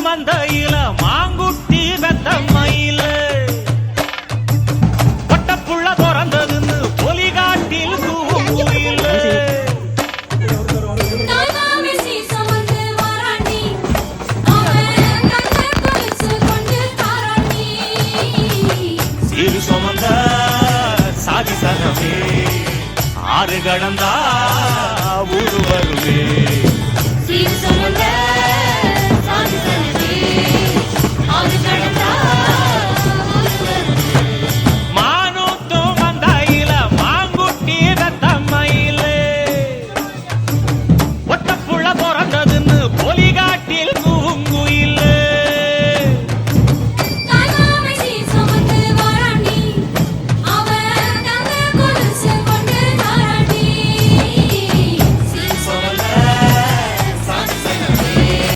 மந்தையில மாங்குட்டி வெத்தம்மையில பட்டப்புள்ள பிறந்ததுன்னு பொலிகாட்டில் தூங்குயில சீரு சுமந்த சாதி சனமே ஆறு கடந்தா